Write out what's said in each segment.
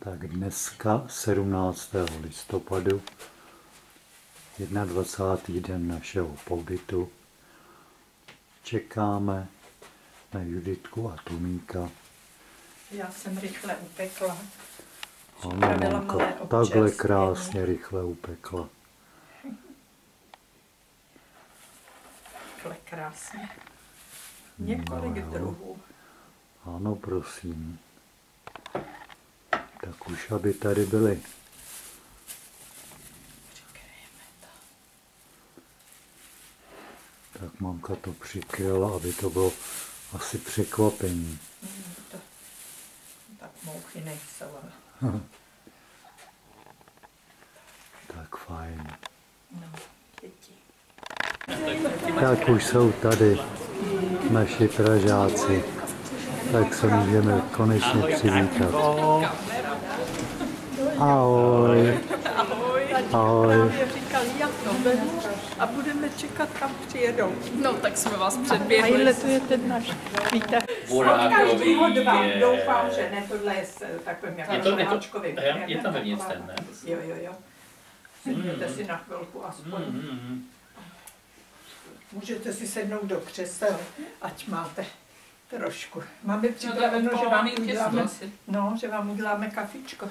Tak dneska 17. listopadu, 21. den našeho pobytu, čekáme na Juditku a Tomíka. Já jsem rychle upekla. Ano, mamka takhle krásně rychle upekla. Takhle krásně. Několik druhů. Ano, prosím. Tak už, aby tady byli. Tak mamka to přikryla, aby to bylo asi překvapení. Tak mouchy nejsou, ale... Tak fajn. No, děti. Tak už jsou tady naši Pražáci. Tak se můžeme konečně přivítat. Ahoj. Ahoj. Právě říkali, jak to vemu a budeme čekat, kam přijedou. No, tak jsme vás A předběhli. to je ten náš výtah. Každýho dva, je... doufám, že ne, tohle je s takovým jako háčkovým. Je tam vevnitř ten, ne? Jo. Sedněte si na chvilku aspoň. Můžete si sednout do křesel, ať máte trošku. Máme připraveno, že vám uděláme kafičko.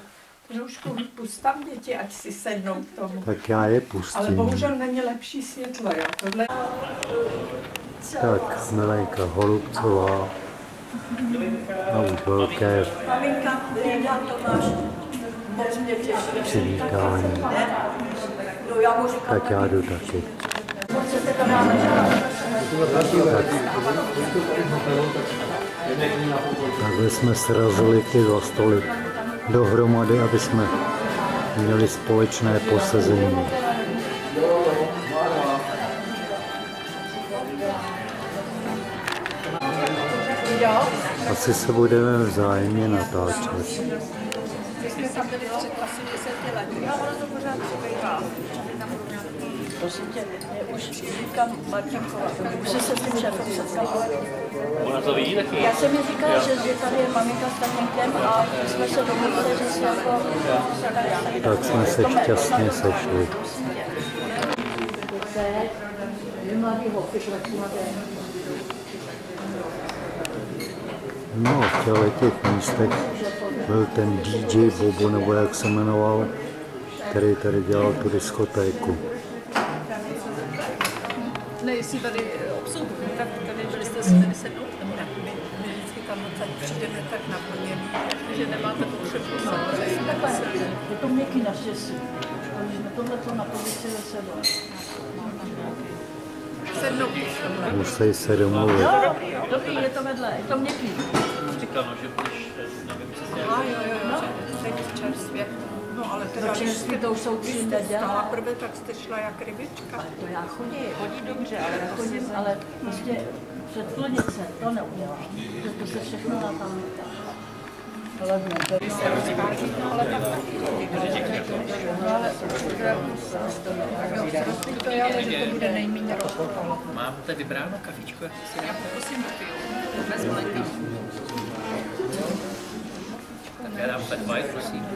Trošku pust tam děti, ať si sednou k tomu. Tak já je pustím. Ale bohužel není lepší světlo, jo. Tohle... Tak, Milenka Holubcová. A už velké přivítání. Tak já jdu taky. Takhle jsme srazili ty dva stoly dohromady, aby jsme měli společné posezení. Asi se budeme vzájemně natáčet. My jsme tam byli před asi 10 lety. A ono to pořád přibývá. Prosím tě, už říkám Martinková, už jsi se s tím šéfem setkala. Ona to ví taky. Já jsem mi říkala, že tady je maminka s tatínkem a jsme se domluvili, že se jako... Tak jsme se šťastně sešli. No, v těch místech byl ten DJ Bobo, nebo jak se jmenoval, který tady dělal tu diskotéku. Ne, jestli tady obsluhu, tak tady byli jste si tady sednout, nebo ne? My vždycky tam přijdeme tak naplněný, Že nemáte potřebu. takhle, je to měkký naštěstí. Když jsme tohleto na pozici ze sebou. Sednout. Musí se domluvit. Jo, dobrý, je to vedle, je to měkký. Říkal, no, že budeš na vypřesně. Jo, Teď čerstvě. No ale teda, Začínky když to už jsou 3 jste neděle. stala prvé, tak jste šla jak rybička. To já chodí dobře, ale já chodím, ale prostě předplnit se, to neudělám. To se všechno na tam. Ale to je, ale že to bude nejméně rozpokalo. Máte vybráno kafičko, jak si Já poprosím bez mléka. tak já dám flat white, prosím.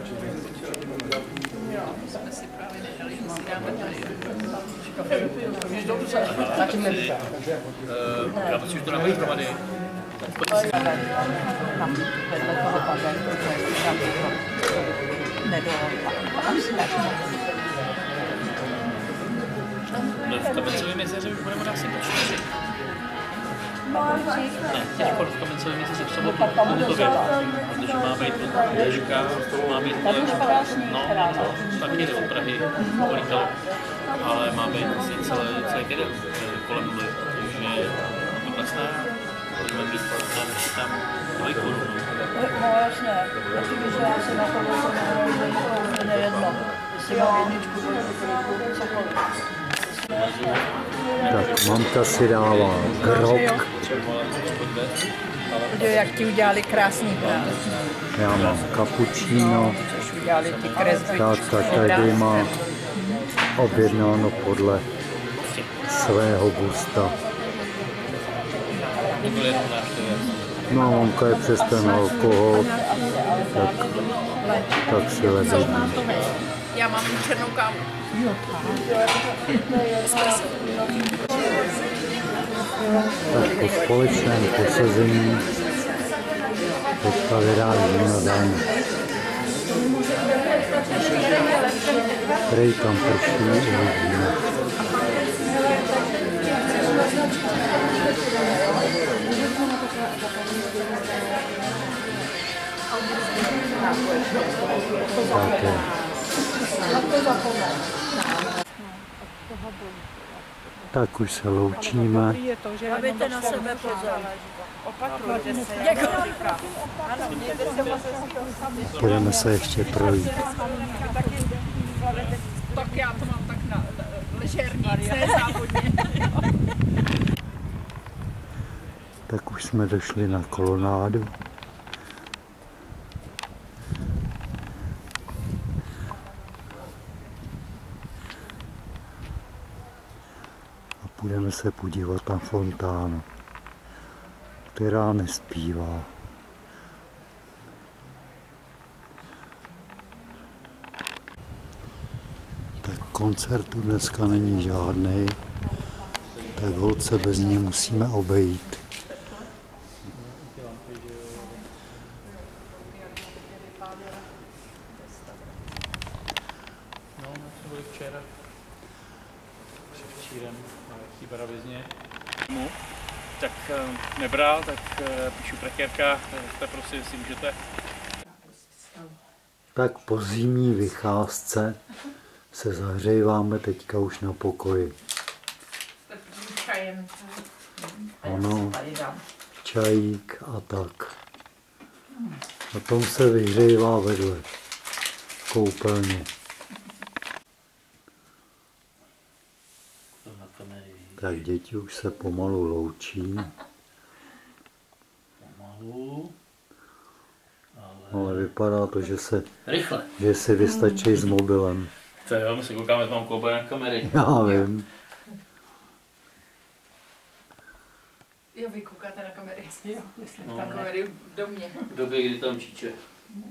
Jsme si právě nedali, že si dáme tady. Já myslím, že to dáme dohromady. Tam vedle toho bazénu, to je tam No, v Kamencovém jezeře už budeme asi po 4. Ne, těžko v Kamencovém jezeře v sobotu, protože má být od Ježka, má být taky jde od Prahy, kolíkal, ale má být asi celý týden kolem nuly, takže vlastně budeme být tam dvojku. No jasně, protože já se na to to nejedno. Jestli mám jedničku, dvojku, cokoliv. Tak mamka si dává grog. Jak ti udělali krásný práce. Já mám cappuccino. Což udělali ty kresby. Táta tady má objednáno podle svého gusta. No, mamka je přes ten alkohol. tak si lezeme. Já mám černou kávu. Tak po společném posazení teďka vyrážíme ven. Prej tam prší, uvidíme. Tak je. Tak už se loučíme. Dávejte na sebe pozor. Opakujte se, Budeme se ještě projít. Tak já to mám tak na ležernic, ne závodně. Tak už jsme došli na kolonádu. A půjdeme se podívat na fontánu, která nespívá. Tak koncertu dneska není žádnej, tak holt se bez něj musíme obejít. No, my jsme byli včera, předevčírem na Chybaravizně. No, tak nebral, tak píšu prekérka, tak prosím, jestli můžete. Tak po zimní vycházce se zahříváme teďka už na pokoji. Ano, čajík a tak. A tom se vyhřívá vedle koupelně. Tak děti už se pomalu loučí. Pomalu. Ale vypadá to, Rychle. že si vystačí s mobilem. To jo, my se koukáme, mám koubel na kamery. Já vím. Jo, vy koukáte na kamery. Jo, jestli No. Na kamery do mě. V době, kdy tam číče.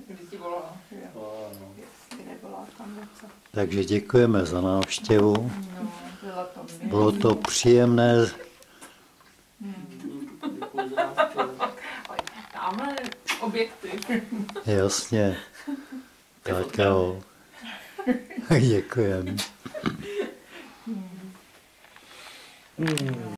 Kdy ti volá. No. jestli nebyla tam něco. Takže děkujeme za návštěvu. No, bylo to milé. Bylo to příjemné. Tamhle objekty. Jasně. Tak jo. Děkujeme.